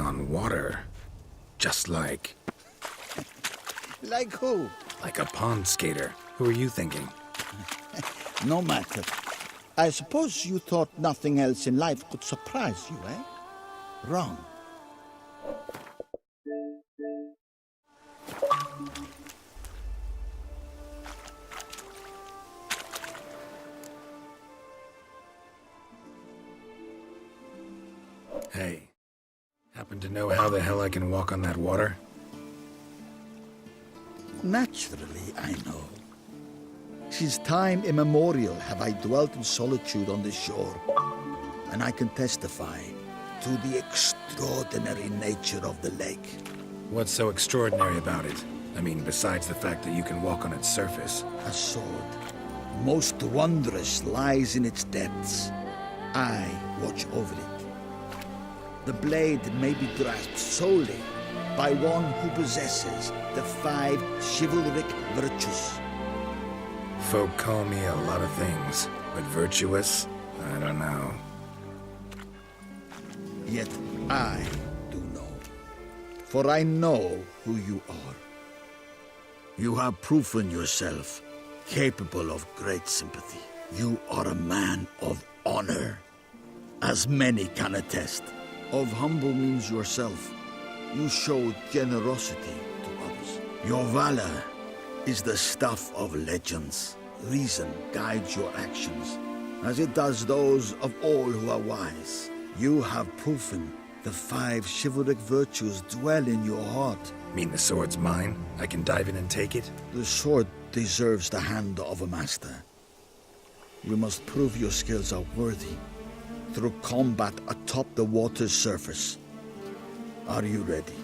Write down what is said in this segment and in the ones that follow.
on water. Just like... Like who? like a pond skater. Who are you thinking? No matter. I suppose you thought nothing else in life could surprise you, eh? Wrong. Hey, happen to know how the hell I can walk on that water? Naturally, I know. Since time immemorial have I dwelt in solitude on this shore, and I can testify to the extraordinary nature of the lake. What's so extraordinary about it? I mean, besides the fact that you can walk on its surface. A sword, most wondrous, lies in its depths. I watch over it. The blade may be grasped solely by one who possesses the 5 chivalric virtues. Folk call me a lot of things, but virtuous? I don't know. Yet I do know. For I know who you are. You have proven yourself capable of great sympathy. You are a man of honor, as many can attest. Of humble means yourself. You showed generosity to others. Your valor is the stuff of legends. Reason guides your actions, as it does those of all who are wise. You have proven the 5 chivalric virtues dwell in your heart. Mean the sword's mine? I can dive in and take it? The sword deserves the hand of a master. You must prove your skills are worthy through combat atop the water's surface. Are you ready?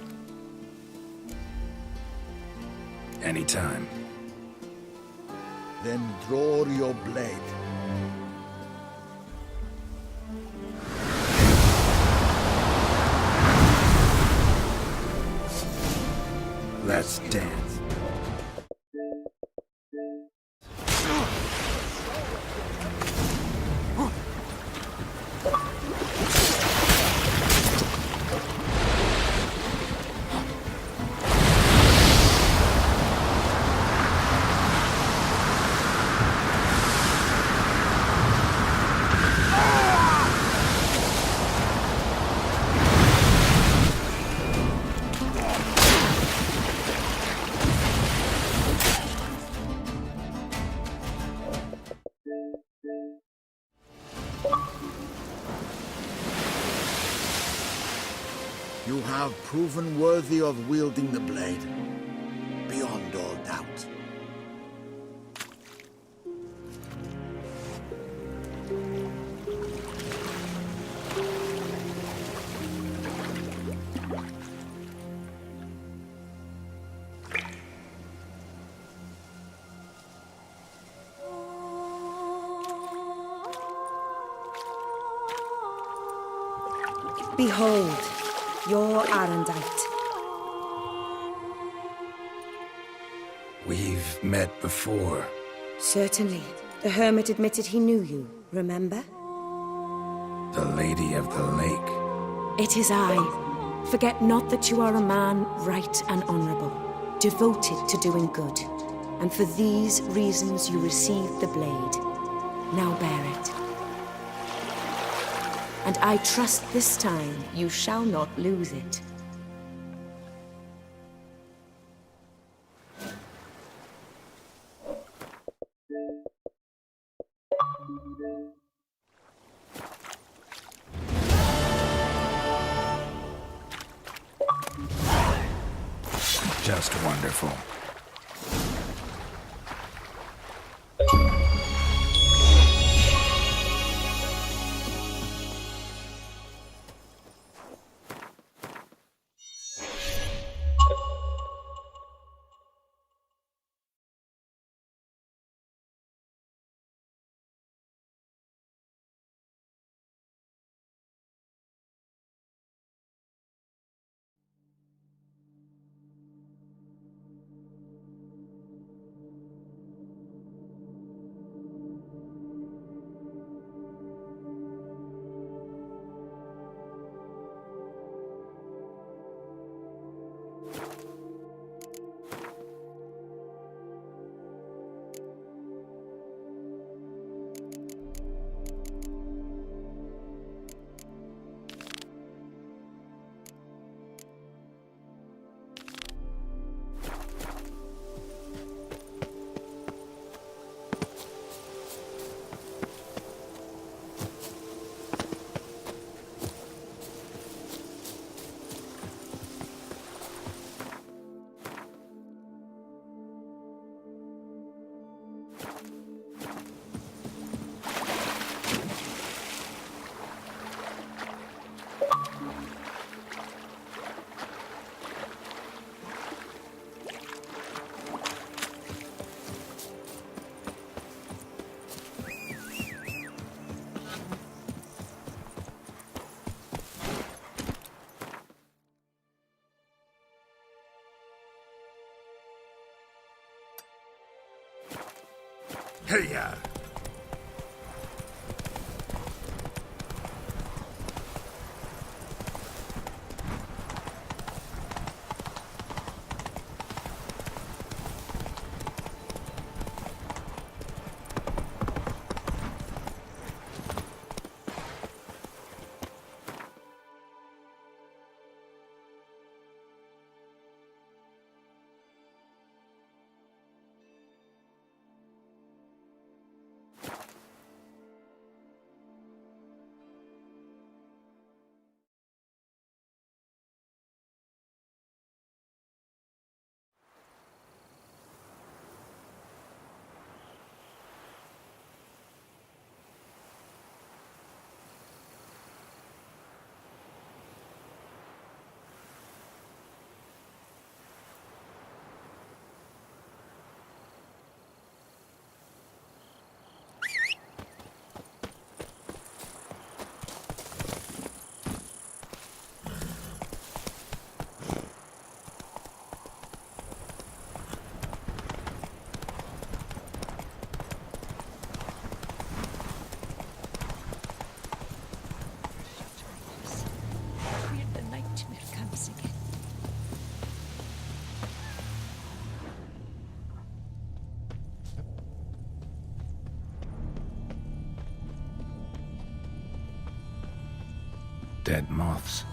Anytime. Then draw your blade. Let's dance. You have proven worthy of wielding the blade, beyond all doubt. Behold, your Arendite. We've met before. Certainly. The hermit admitted he knew you, remember? The Lady of the Lake. It is I. Forget not that you are a man right and honorable, devoted to doing good. And for these reasons you received the blade. Now bear it. And I trust this time you shall not lose it. Just wonderful. Hey-ya! Here the nightmare comes again. Dead moths.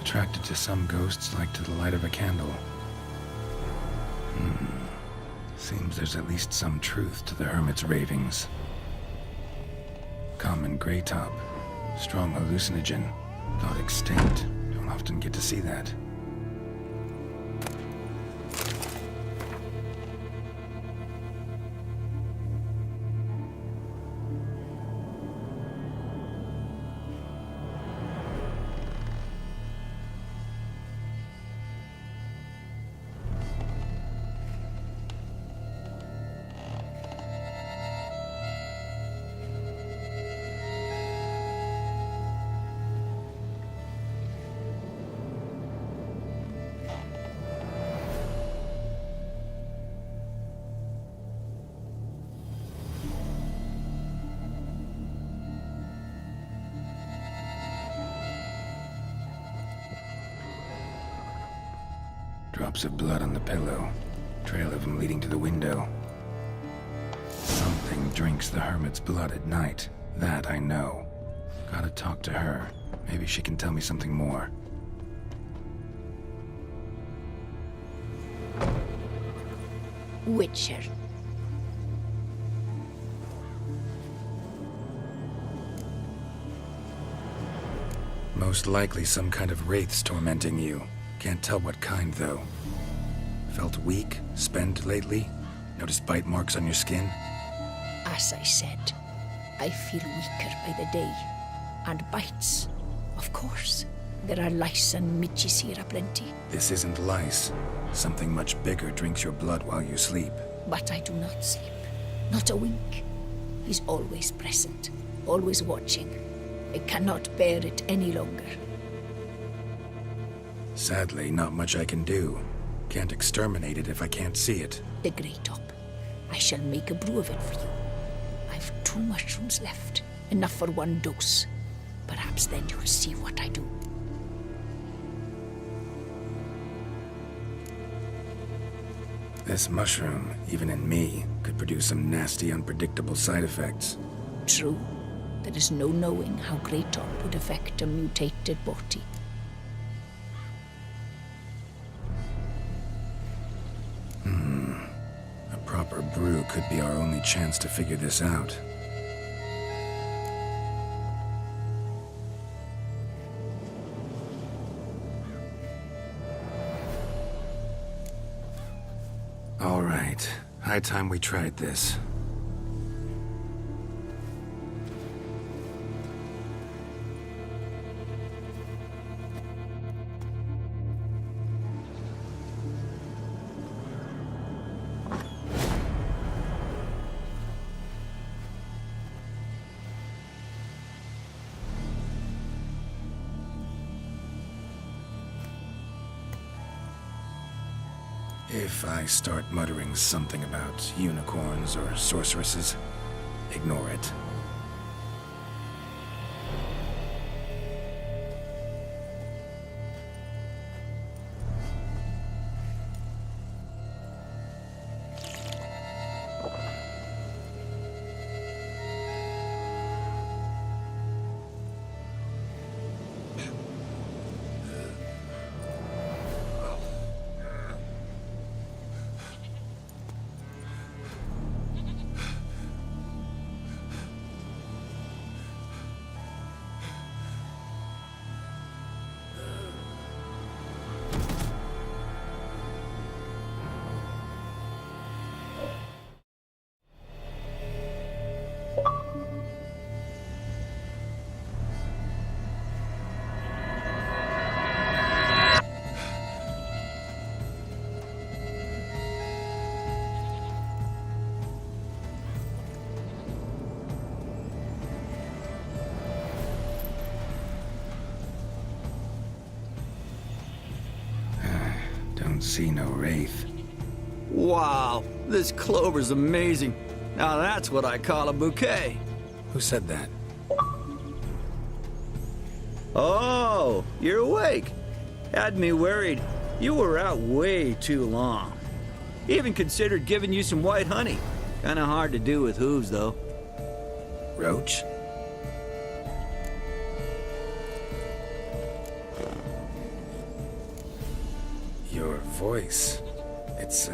Attracted to some ghosts like to the light of a candle. Seems there's at least some truth to the hermit's ravings. Common gray top. Strong hallucinogen. Thought extinct. Don't often get to see that. Drops of blood on the pillow. Trail of him leading to the window. Something drinks the hermit's blood at night. That I know. Gotta talk to her. Maybe she can tell me something more. Witcher. Most likely some kind of wraiths tormenting you. Can't tell what kind, though. Felt weak, spent lately? Noticed bite marks on your skin? As I said, I feel weaker by the day. And bites, of course. There are lice and midges here aplenty. This isn't lice. Something much bigger drinks your blood while you sleep. But I do not sleep. Not a wink. He's always present, always watching. I cannot bear it any longer. Sadly, not much I can do. Can't exterminate it if I can't see it. The Grey Top. I shall make a brew of it for you. I've 2 mushrooms left. Enough for 1 dose. Perhaps then you'll see what I do. This mushroom, even in me, could produce some nasty, unpredictable side effects. True. There is no knowing how Grey Top would affect a mutated body. A proper brew could be our only chance to figure this out. All right. High time we tried this. If I start muttering something about unicorns or sorceresses, ignore it. Don't see no wraith. Wow, this clover's amazing. Now that's what I call a bouquet. Who said that? Oh, you're awake. Had me worried. You were out way too long. Even considered giving you some white honey. Kinda hard to do with hooves, though. Roach? Your voice. It's,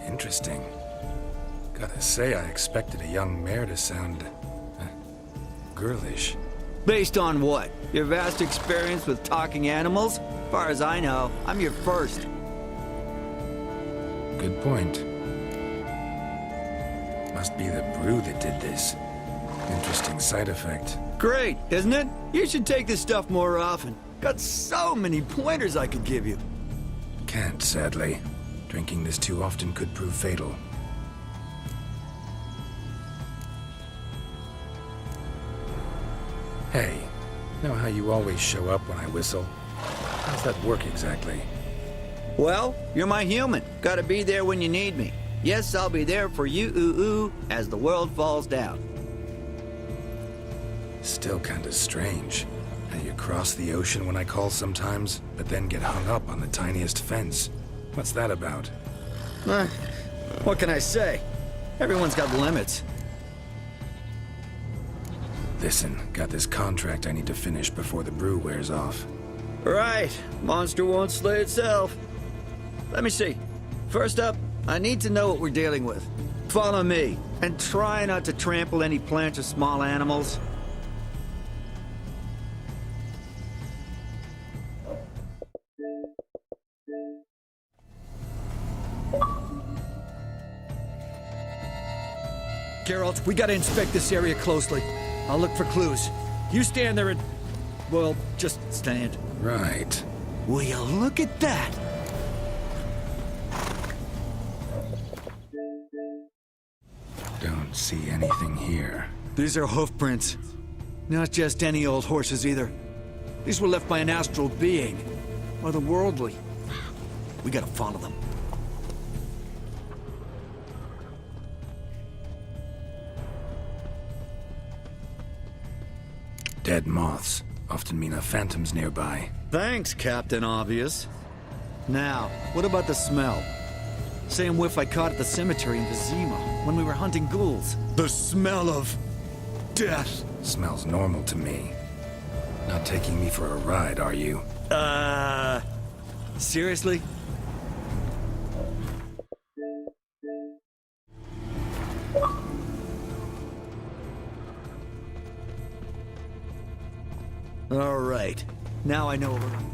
interesting. Gotta say, I expected a young mare to sound, girlish. Based on what? Your vast experience with talking animals? As far as I know, I'm your first. Good point. Must be the brew that did this. Interesting side effect. Great, isn't it? You should take this stuff more often. Got so many pointers I could give you. Can't, sadly. Drinking this too often could prove fatal. Hey, know how you always show up when I whistle? How's that work exactly? Well, you're my human. Gotta be there when you need me. Yes, I'll be there for you, ooh, as the world falls down. Still kinda strange. How you cross the ocean when I call sometimes, but then get hung up on the tiniest fence. What's that about? What can I say? Everyone's got limits. Listen, got this contract I need to finish before the brew wears off. Right. Monster won't slay itself. Let me see. First up, I need to know what we're dealing with. Follow me, and try not to trample any plants or small animals. Geralt, we gotta inspect this area closely. I'll look for clues. You stand there and... well, just stand. Right. Will you look at that? Don't see anything here. These are hoof prints. Not just any old horses either. These were left by an astral being. Otherworldly. We gotta follow them. Dead moths often mean a phantom's nearby. Thanks, Captain Obvious. Now, what about the smell? Same whiff I caught at the cemetery in Vizima when we were hunting ghouls. The smell of... death. Smells normal to me. Not taking me for a ride, are you? Seriously? All right. Now I know where we're...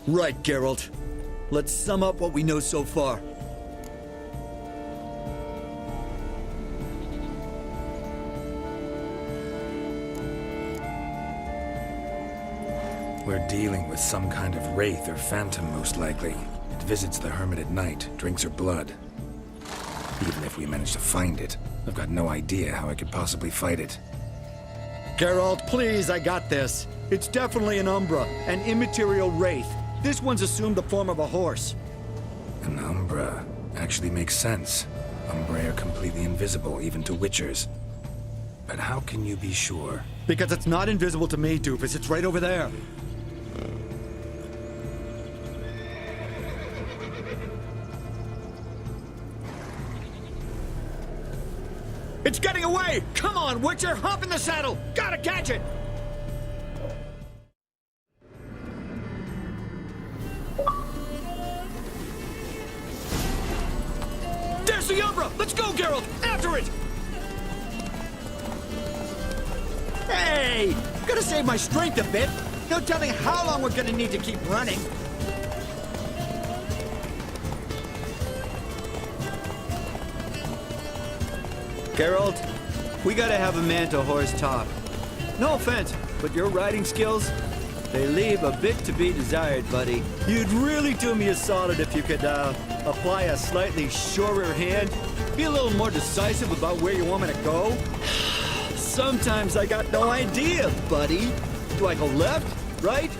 Right, Geralt. Let's sum up what we know so far. We're dealing with some kind of wraith or phantom, most likely. It visits the hermit at night, drinks her blood. Even if we manage to find it, I've got no idea how I could possibly fight it. Geralt, please, I got this. It's definitely an Umbra, an immaterial wraith. This one's assumed the form of a horse. An Umbra actually makes sense. Umbrae are completely invisible, even to Witchers. But how can you be sure? Because it's not invisible to me, doofus. It's right over there. It's getting away! Come on, Witcher! Hop in the saddle! Gotta catch it! There's the Umbra! Let's go, Geralt! After it! Hey! Gotta save my strength a bit. No telling how long we're gonna need to keep running. Geralt, we gotta have a man to horse talk. No offense, but your riding skills, they leave a bit to be desired, buddy. You'd really do me a solid if you could, apply a slightly surer hand. Be a little more decisive about where you want me to go. Sometimes I got no idea, buddy. Do I go left, right,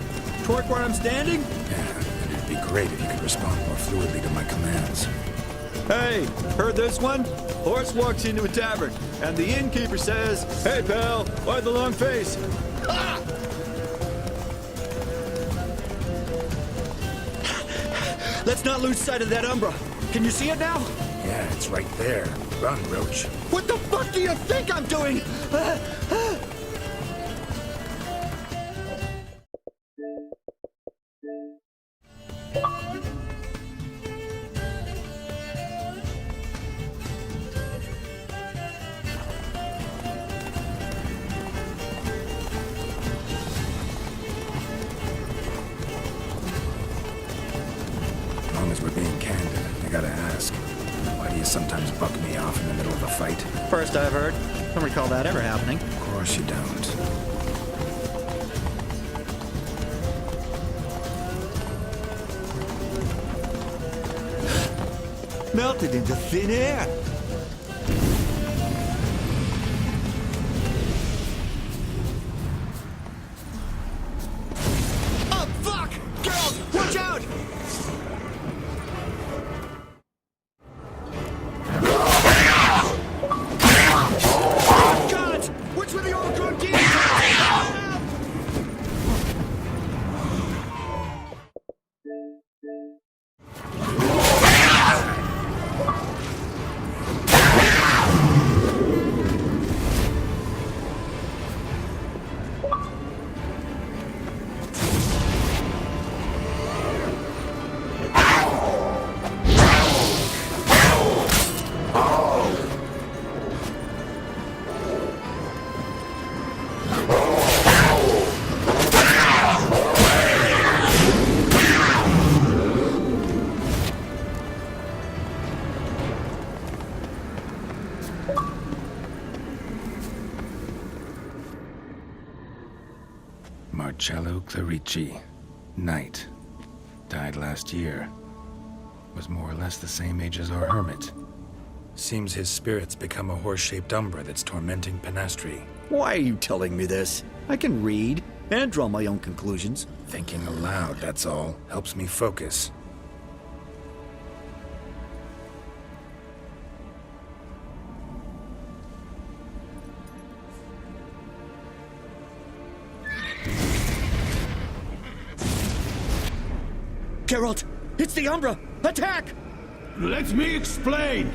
torque where I'm standing? Yeah, and it'd be great if you could respond more fluidly to my commands. Hey, heard this one? Horse walks into a tavern, and the innkeeper says, "Hey, pal, why the long face?" Ha! Let's not lose sight of that Umbra. Can you see it now? Yeah, it's right there. Run, Roach. What the fuck do you think I'm doing? As long as we're being candid, I gotta ask. Why do you sometimes buck me off in the middle of a fight? First I've heard. Don't recall that ever happening. Of course you don't. Melted into thin air. Oh, fuck! Geralt, watch out! God! Which were the overgrown demons? Marcello Clerici. Knight. Died last year. Was more or less the same age as our hermit. Seems his spirit's become a horse-shaped umbra that's tormenting Penastri. Why are you telling me this? I can read and draw my own conclusions. Thinking aloud, that's all. Helps me focus. Geralt, it's the Umbra! Attack! Let me explain!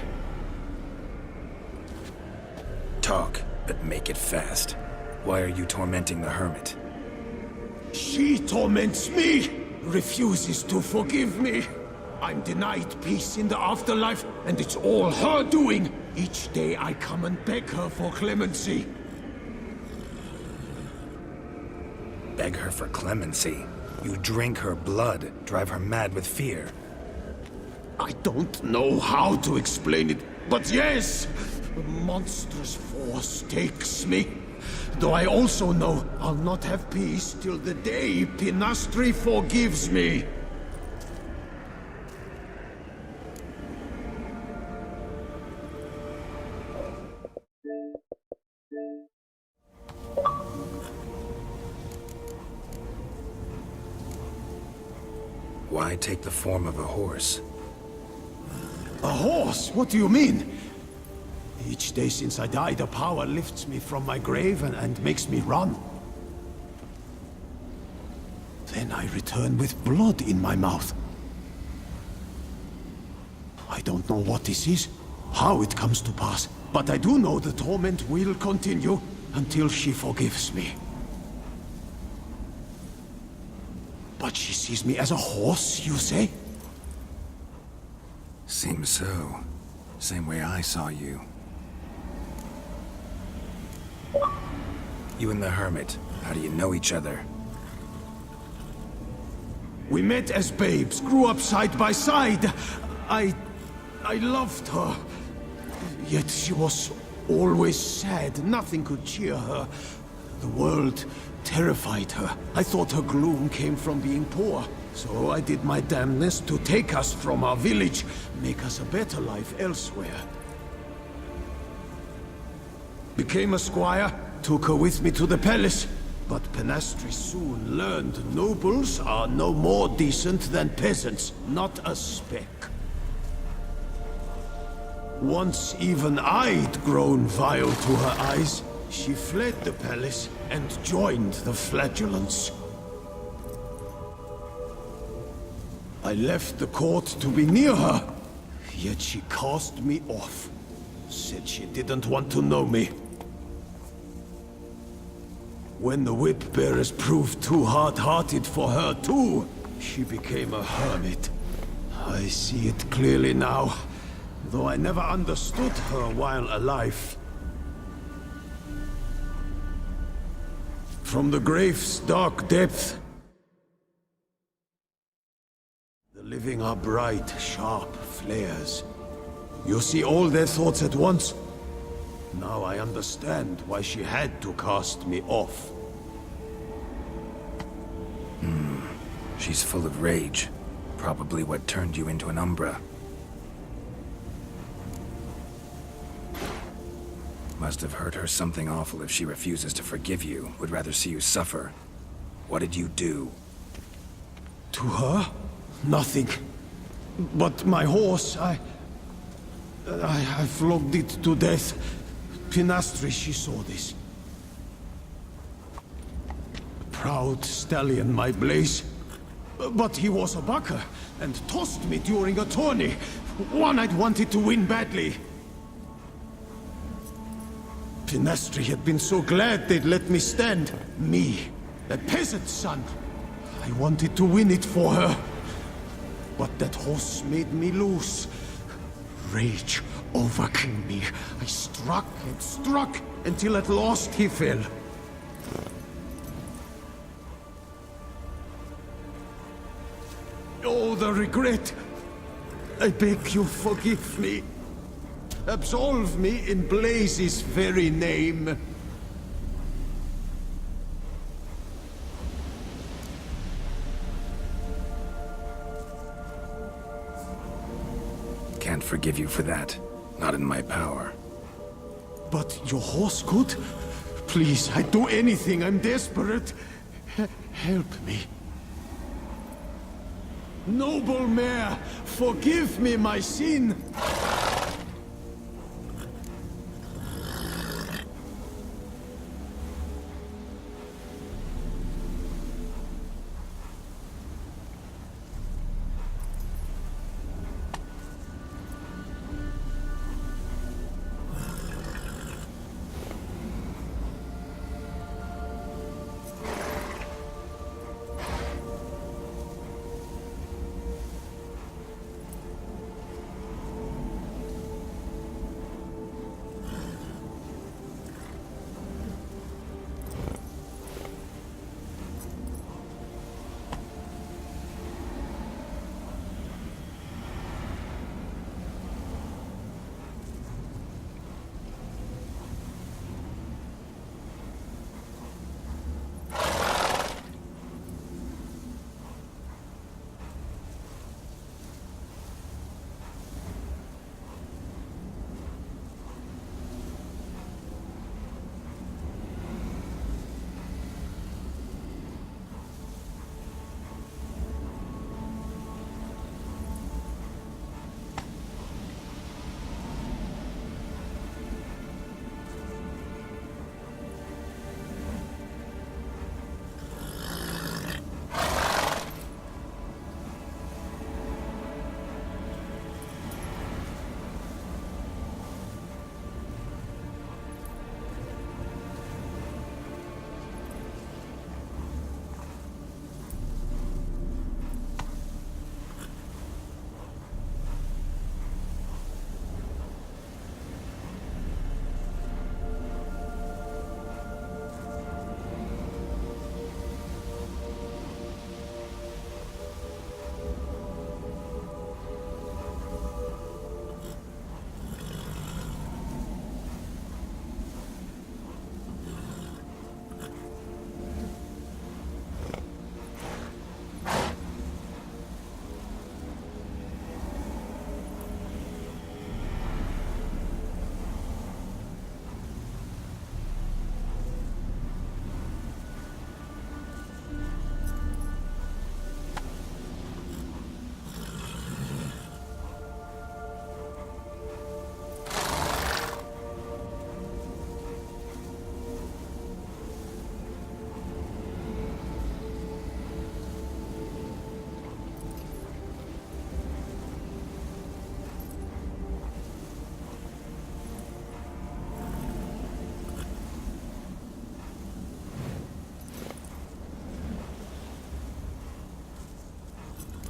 Talk, but make it fast. Why are you tormenting the hermit? She torments me, refuses to forgive me. I'm denied peace in the afterlife, and it's all her doing. Each day I come and beg her for clemency. Beg her for clemency? You drink her blood, drive her mad with fear. I don't know how to explain it, but yes! A monstrous force takes me. Though I also know I'll not have peace till the day Pinastri forgives me. Why take the form of a horse? A horse? What do you mean? Each day since I died, a power lifts me from my grave and makes me run. Then I return with blood in my mouth. I don't know what this is, how it comes to pass, but I do know the torment will continue until she forgives me. But she sees me as a horse, you say? Seems so. Same way I saw you. You and the Hermit, how do you know each other? We met as babes, grew up side by side. I loved her. Yet she was always sad. Nothing could cheer her. The world terrified her. I thought her gloom came from being poor. So I did my damnedest to take us from our village, make us a better life elsewhere. Became a squire, took her with me to the palace. But Pinastri soon learned nobles are no more decent than peasants, not a speck. Once even I'd grown vile to her eyes, she fled the palace and joined the flagellants. I left the court to be near her, yet she cast me off. Said she didn't want to know me. When the whip-bearers proved too hard-hearted for her too, she became a hermit. I see it clearly now, though I never understood her while alive. From the grave's dark depth, the living are bright, sharp flares. You see all their thoughts at once. Now I understand why she had to cast me off. She's full of rage. Probably what turned you into an Umbra. Must have hurt her something awful if she refuses to forgive you, would rather see you suffer. What did you do? To her? Nothing. But my horse, I flogged it to death. Pinastri, she saw this. Proud stallion, my Blaze. But he was a bucker, and tossed me during a tourney. One I'd wanted to win badly. Pinastri had been so glad they'd let me stand. Me, a peasant's son. I wanted to win it for her. But that horse made me loose. Rage overcame me. I struck and struck, until at last he fell. Oh, the regret! I beg you, forgive me. Absolve me in Blaze's very name. Can't forgive you for that. Not in my power. But your horse could? Please, I'd do anything. I'm desperate. Help me. Noble mare, forgive me my sin.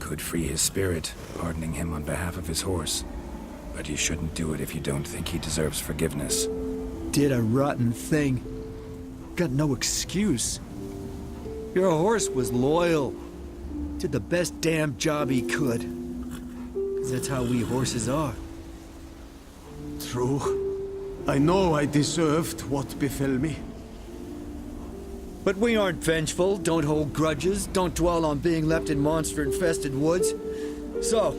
could free his spirit, pardoning him on behalf of his horse. But you shouldn't do it if you don't think he deserves forgiveness. Did a rotten thing. Got no excuse. Your horse was loyal. Did the best damn job he could. 'Cause that's how we horses are. True. I know I deserved what befell me. But we aren't vengeful, don't hold grudges, don't dwell on being left in monster-infested woods. So,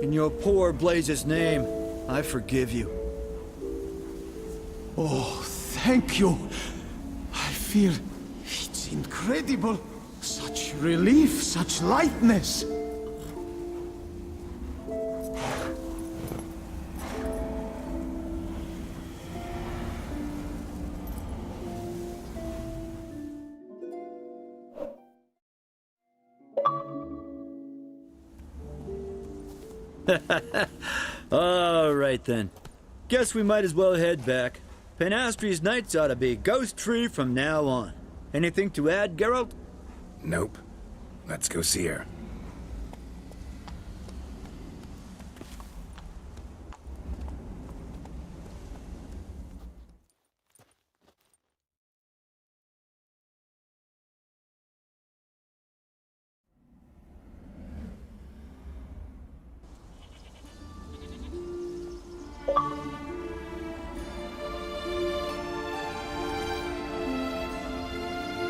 in your poor Blaze's name, I forgive you. Oh, thank you. I feel it's incredible. Such relief, such lightness. All right then. Guess we might as well head back. Penastri's nights ought to be ghost-free from now on. Anything to add, Geralt? Nope. Let's go see her.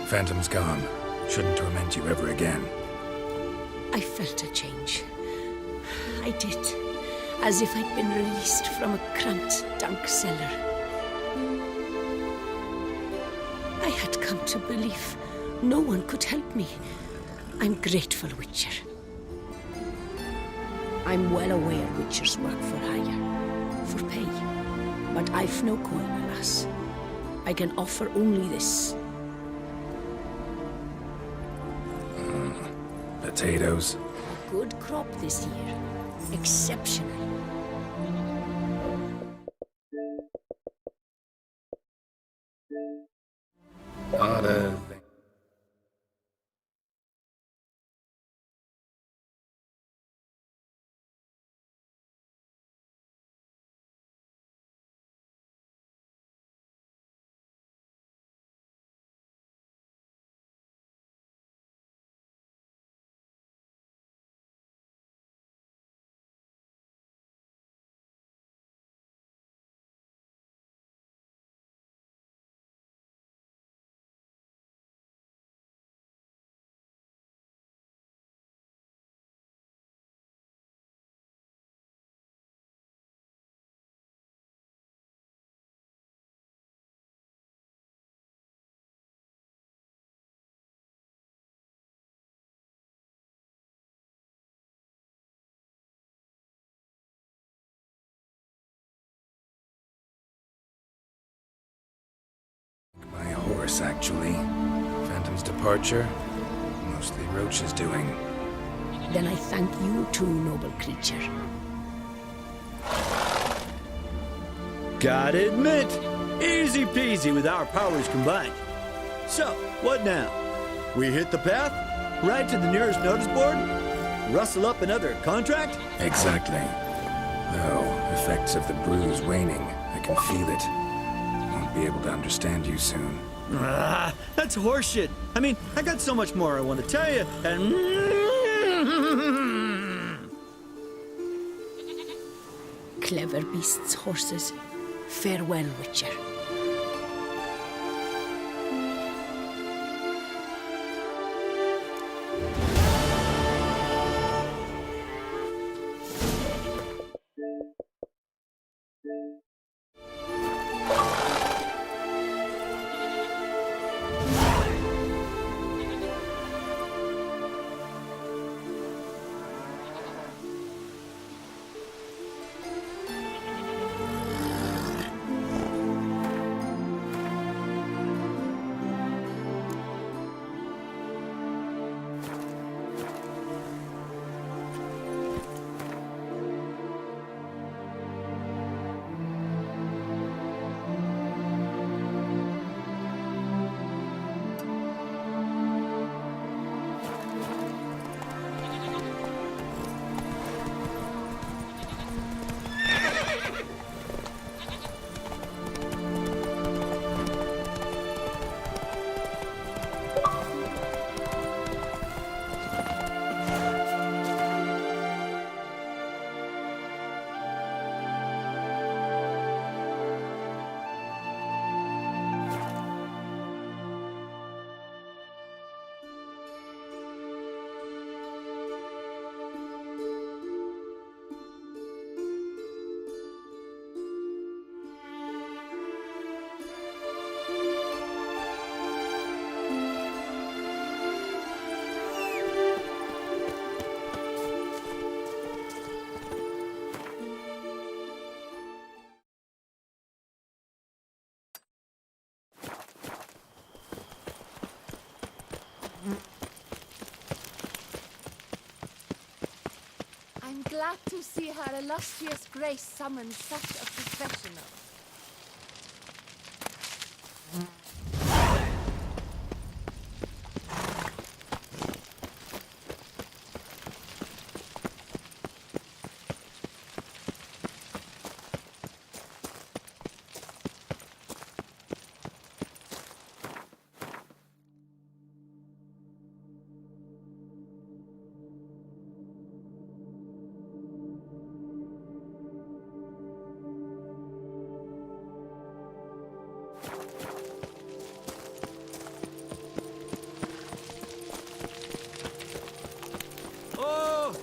Phantom's gone. Shouldn't torment you ever again. I felt a change. I did. As if I'd been released from a cramped, dank cellar. I had come to believe no one could help me. I'm grateful, Witcher. I'm well aware Witchers work for hire, for pay. But I've no coin, alas. I can offer only this. Potatoes. A good crop this year. Exceptional. Not a thing. My horse, actually. Phantom's departure. Mostly Roach is doing. Then I thank you too, noble creature. Gotta admit, easy peasy with our powers combined. So, what now? We hit the path? Right to the nearest notice board? Rustle up another contract? Exactly. Though, effects of the bruise waning. I can feel it. Won't be able to understand you soon. That's horseshit. I mean, I got so much more I want to tell you, and... Clever beasts, horses. Farewell, Witcher. glad to see her illustrious grace summon such a professional.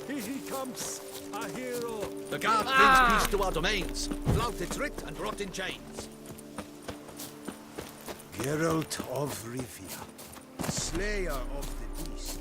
He comes, a hero. The guard brings peace to our domains. Flouted writ and brought in chains. Geralt of Rivia, slayer of the beast.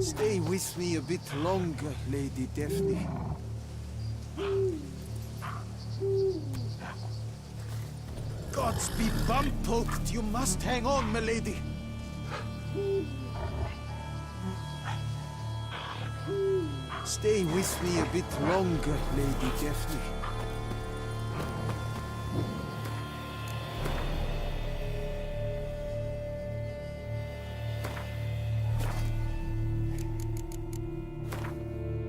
Stay with me a bit longer, Lady Daphne. Gods be bum-poked! You must hang on, my lady! Stay with me a bit longer, Lady Daphne.